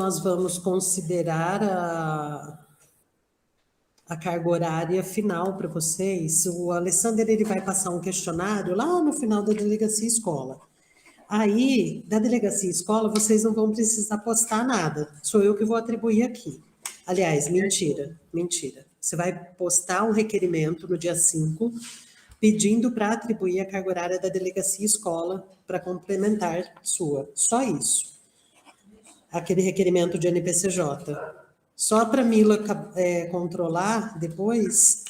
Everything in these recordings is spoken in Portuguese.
nós vamos considerar a carga horária final para vocês. O Alessandro ele vai passar um questionário lá no final da delegacia escola. Aí, da delegacia escola, vocês não vão precisar postar nada. Sou eu que vou atribuir aqui. Aliás, mentira. Você vai postar um requerimento no dia 5, pedindo para atribuir a carga horária da delegacia escola para complementar sua. Só isso. Aquele requerimento de NPCJ. Só para a Mila controlar depois,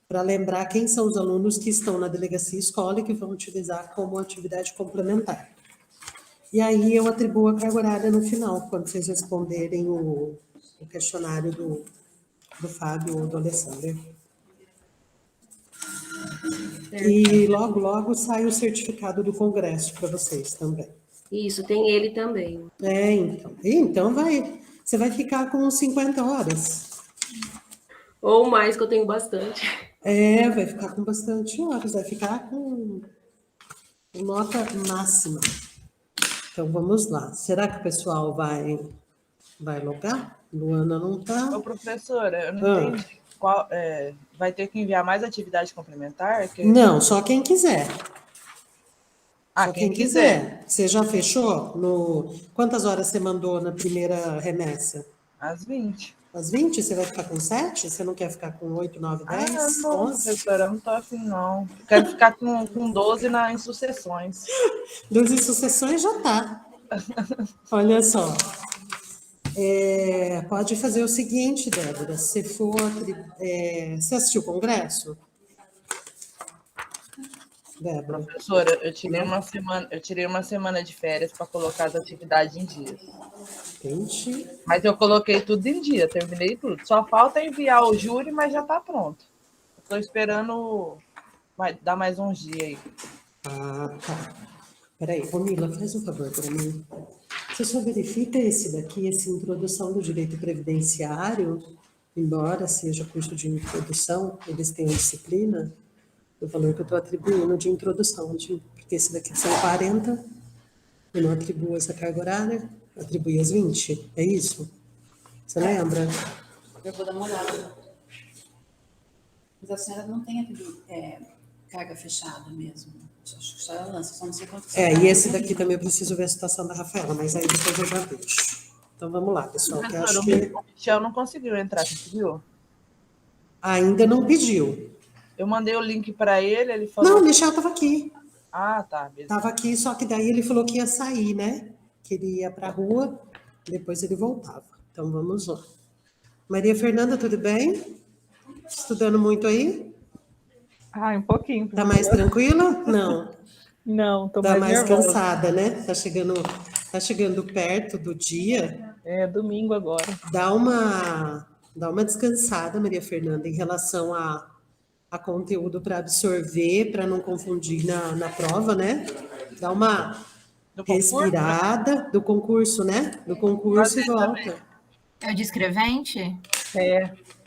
para lembrar quem são os alunos que estão na delegacia escola e que vão utilizar como atividade complementar. E aí eu atribuo a carga horária no final, quando vocês responderem o questionário do Fábio ou do Alessandro. E logo, logo sai o certificado do congresso para vocês também. Isso, tem ele também. Então você vai ficar com 50 horas. Ou mais, que eu tenho bastante. Vai ficar com bastante horas, vai ficar com nota máxima. Então, vamos lá. Será que o pessoal vai logar? Luana não está. Ô, professora, eu não entendi. Vai ter que enviar mais atividade complementar? Não, só quem quiser. Só quem quiser. Você já fechou? Quantas horas você mandou na primeira remessa? Às 20. Às 20? Você vai ficar com 7? Você não quer ficar com 8, 9, 10? Não, 11? professora, eu não tô afim, não. Eu quero ficar com 12 em sucessões. 12 sucessões já tá. Olha só. Pode fazer o seguinte, Débora. Se for... você assistiu o congresso? Débora. Professora, eu tirei uma semana de férias para colocar as atividades em dia. Entendi. Mas eu coloquei tudo em dia, terminei tudo. Só falta enviar o júri, mas já está pronto. Estou esperando dar mais uns dias aí. Ah, tá. Peraí, Mila, faz um favor para mim. Você só verifica esse daqui, essa introdução do direito previdenciário, embora seja curso de introdução, eles têm disciplina, o valor que eu estou atribuindo de introdução, porque esse daqui são 40, eu não atribuo essa carga horária, atribuí as 20, é isso? Você lembra? Eu vou dar uma olhada. Mas a senhora não tem carga fechada mesmo. Acho que só ela lança, só não sei quanto. E esse daqui também eu preciso ver a situação da Rafaela, mas aí depois eu já vejo. Então vamos lá, pessoal. Que acho que... O Michel não conseguiu entrar, conseguiu? Ainda não pediu. Eu mandei o link para ele, ele falou... Não, o Michel estava aqui. Ah, tá. Estava aqui, só que daí ele falou que ia sair, né? Que ele ia para a rua, depois ele voltava. Então vamos lá. Maria Fernanda, tudo bem? Estudando muito aí? Um pouquinho. Tá mais tranquila? Não. Não, tô mais nervosa. Cansada, né? Tá chegando perto do dia. Domingo agora. Dá uma descansada, Maria Fernanda, em relação a conteúdo para absorver, para não confundir na prova, né? Dá uma respirada do concurso, né? Do concurso e volta. É o de escrevente?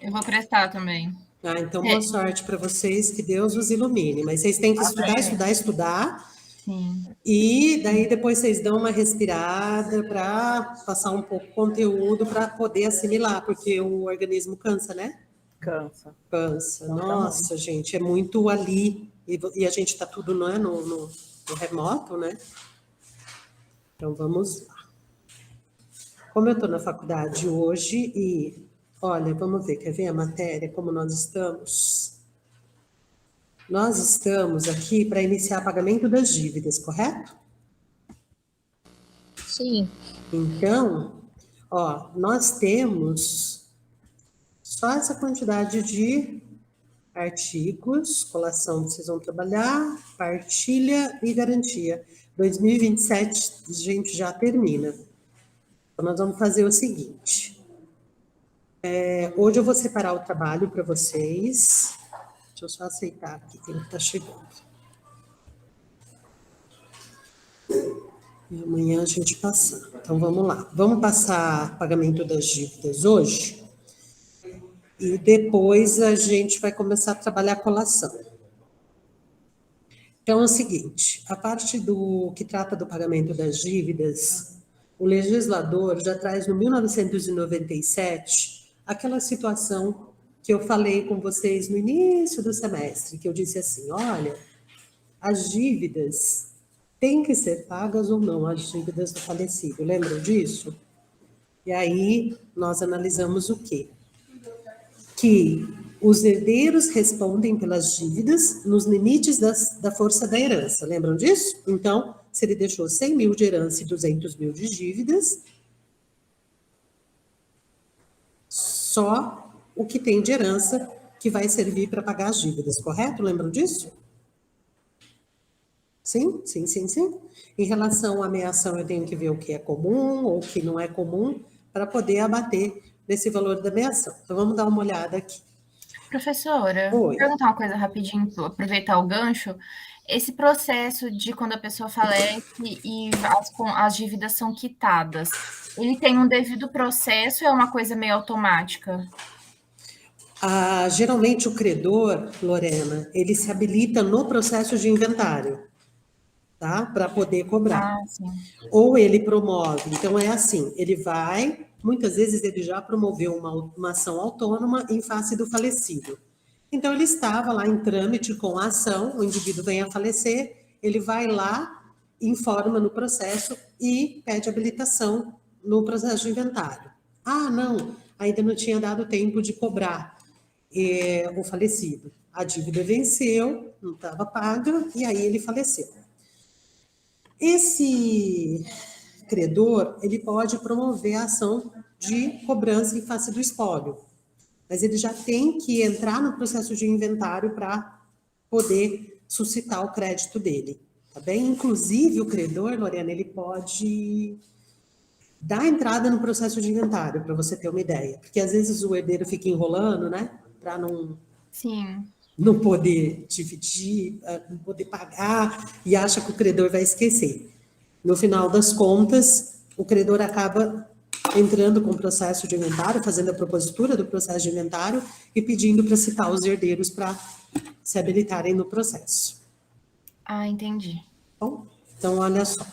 Eu vou prestar também. Então, boa sorte para vocês, que Deus os ilumine. Mas vocês têm que estudar. Sim. E daí depois vocês dão uma respirada para passar um pouco de conteúdo para poder assimilar, porque o organismo cansa, né? Cansa. Nossa, gente, é muito ali. E a gente está tudo no remoto, né? Então, vamos lá. Como eu estou na faculdade hoje e... Olha, vamos ver, quer ver a matéria, como nós estamos? Nós estamos aqui para iniciar pagamento das dívidas, correto? Sim. Então, nós temos só essa quantidade de artigos, colação vocês vão trabalhar, partilha e garantia. 2027, a gente já termina. Então, nós vamos fazer o seguinte... hoje eu vou separar o trabalho para vocês. Deixa eu só aceitar aqui quem está chegando. E amanhã a gente passa. Então, vamos lá. Vamos passar pagamento das dívidas hoje. E depois a gente vai começar a trabalhar a colação. Então, é o seguinte. A parte do que trata do pagamento das dívidas... o legislador já traz no 1997 aquela situação que eu falei com vocês no início do semestre, que eu disse assim, olha, as dívidas têm que ser pagas ou não, as dívidas do falecido, lembram disso? E aí nós analisamos o quê? Que os herdeiros respondem pelas dívidas nos limites da força da herança, lembram disso? Então, se ele deixou 100 mil de herança e 200 mil de dívidas, só o que tem de herança que vai servir para pagar as dívidas, correto? Lembram disso? Sim? Em relação à ameação, eu tenho que ver o que é comum ou o que não é comum para poder abater nesse valor da ameação. Então, vamos dar uma olhada aqui. Professora, vou perguntar uma coisa rapidinho, aproveitar o gancho. Esse processo de quando a pessoa falece e as dívidas são quitadas, ele tem um devido processo ou é uma coisa meio automática? Geralmente o credor, Lorena, ele se habilita no processo de inventário, tá? Para poder cobrar. Sim. Ou ele promove, então é assim, ele vai, muitas vezes ele já promoveu uma ação autônoma em face do falecido. Então ele estava lá em trâmite com a ação, o indivíduo vem a falecer, ele vai lá, informa no processo e pede habilitação no processo de inventário. Não, ainda não tinha dado tempo de cobrar o falecido. A dívida venceu, não estava paga, e aí ele faleceu. Esse credor, ele pode promover a ação de cobrança em face do espólio, mas ele já tem que entrar no processo de inventário para poder suscitar o crédito dele, tá bem? Inclusive, o credor, Lorena, ele pode dar entrada no processo de inventário, para você ter uma ideia, porque às vezes o herdeiro fica enrolando, né, para não poder dividir, não poder pagar, e acha que o credor vai esquecer. No final das contas, o credor acaba entrando com o processo de inventário, fazendo a propositura do processo de inventário e pedindo para citar os herdeiros para se habilitarem no processo. Entendi. Bom, então, olha só.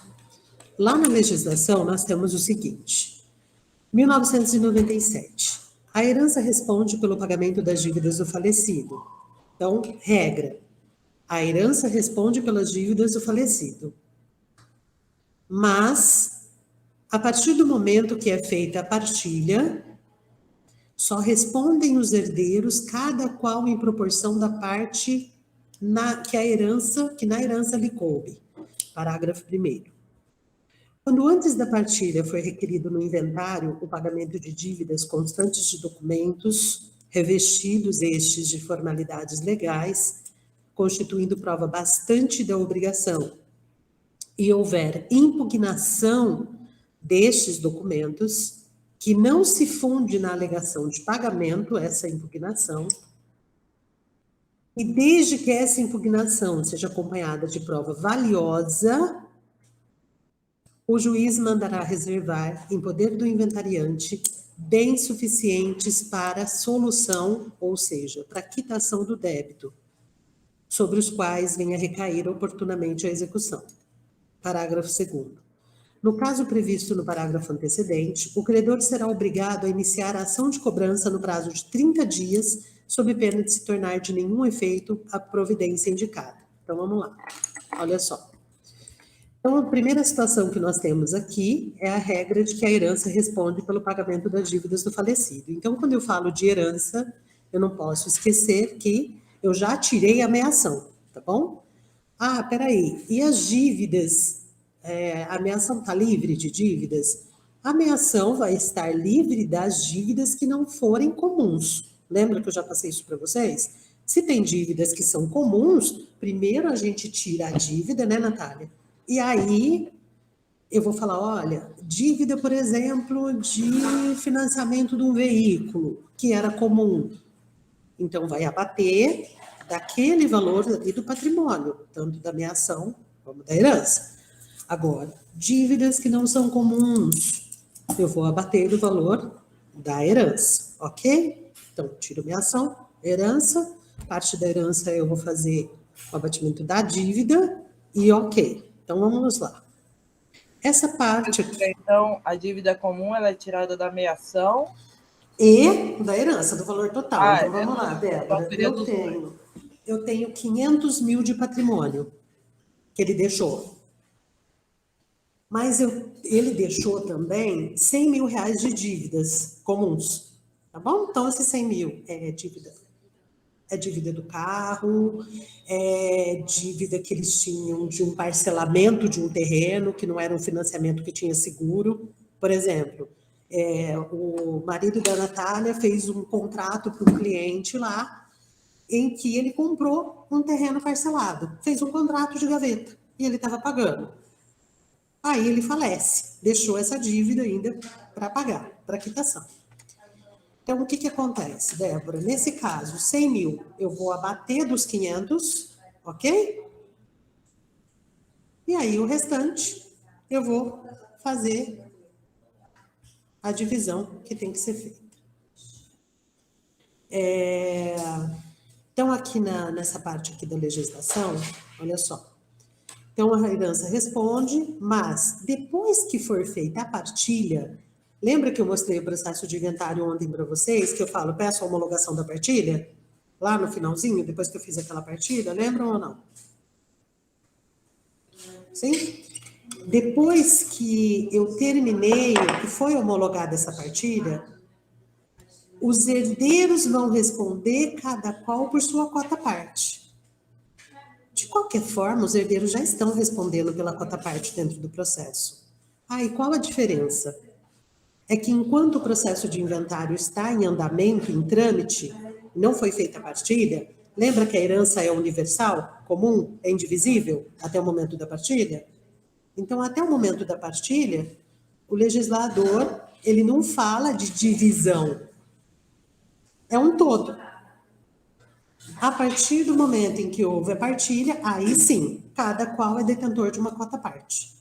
Lá na legislação, nós temos o seguinte. 1997. A herança responde pelo pagamento das dívidas do falecido. Então, regra. A herança responde pelas dívidas do falecido. Mas, a partir do momento que é feita a partilha, só respondem os herdeiros, cada qual em proporção da parte que na herança lhe coube. Parágrafo 1º. Quando antes da partilha foi requerido no inventário o pagamento de dívidas constantes de documentos, revestidos estes de formalidades legais, constituindo prova bastante da obrigação, e houver impugnação destes documentos, que não se funde na alegação de pagamento, essa impugnação, e desde que essa impugnação seja acompanhada de prova valiosa, o juiz mandará reservar em poder do inventariante bens suficientes para solução, ou seja, para quitação do débito, sobre os quais venha recair oportunamente a execução. Parágrafo 2º. No caso previsto no parágrafo antecedente, o credor será obrigado a iniciar a ação de cobrança no prazo de 30 dias, sob pena de se tornar de nenhum efeito a providência indicada. Então, vamos lá. Olha só. Então, a primeira situação que nós temos aqui é a regra de que a herança responde pelo pagamento das dívidas do falecido. Então, quando eu falo de herança, eu não posso esquecer que eu já tirei a ameação, tá bom? Peraí, e as dívidas? A ameação está livre de dívidas? A ameação vai estar livre das dívidas que não forem comuns. Lembra que eu já passei isso para vocês? Se tem dívidas que são comuns, primeiro a gente tira a dívida, né, Natália? E aí, eu vou falar, olha, dívida, por exemplo, de financiamento de um veículo, que era comum. Então, vai abater daquele valor ali do patrimônio, tanto da ameação como da herança. Agora, dívidas que não são comuns, eu vou abater do valor da herança, ok? Então, tiro ameação, herança, parte da herança eu vou fazer o abatimento da dívida e ok. Então, vamos lá. Essa parte aqui. Então, a dívida comum ela é tirada da meação E da herança, do valor total. Então, vamos lá, Débora. Então, Eu tenho 500 mil de patrimônio que ele deixou. Mas ele deixou também 100 mil reais de dívidas comuns. Tá bom? Então, esses 100 mil é dívida. É dívida do carro, é dívida que eles tinham de um parcelamento de um terreno, que não era um financiamento que tinha seguro. Por exemplo, o marido da Natália fez um contrato para um cliente lá, em que ele comprou um terreno parcelado, fez um contrato de gaveta, e ele estava pagando. Aí ele falece, deixou essa dívida ainda para pagar, para quitação. Então, o que acontece, Débora? Nesse caso, 100 mil, eu vou abater dos 500, ok? E aí, o restante, eu vou fazer a divisão que tem que ser feita. Então, aqui nessa parte aqui da legislação, olha só. Então, a herança responde, mas depois que for feita a partilha, lembra que eu mostrei o processo de inventário ontem para vocês, que eu falo, peço a homologação da partilha? Lá no finalzinho, depois que eu fiz aquela partilha, lembram ou não? Sim? Depois que eu terminei, que foi homologada essa partilha, os herdeiros vão responder cada qual por sua cota-parte. De qualquer forma, os herdeiros já estão respondendo pela cota-parte dentro do processo. E qual a diferença? É que enquanto o processo de inventário está em andamento, em trâmite, não foi feita a partilha, lembra que a herança é universal, comum, é indivisível até o momento da partilha? Então, até o momento da partilha, o legislador, ele não fala de divisão. É um todo. A partir do momento em que houve a partilha, aí sim, cada qual é detentor de uma cota-parte.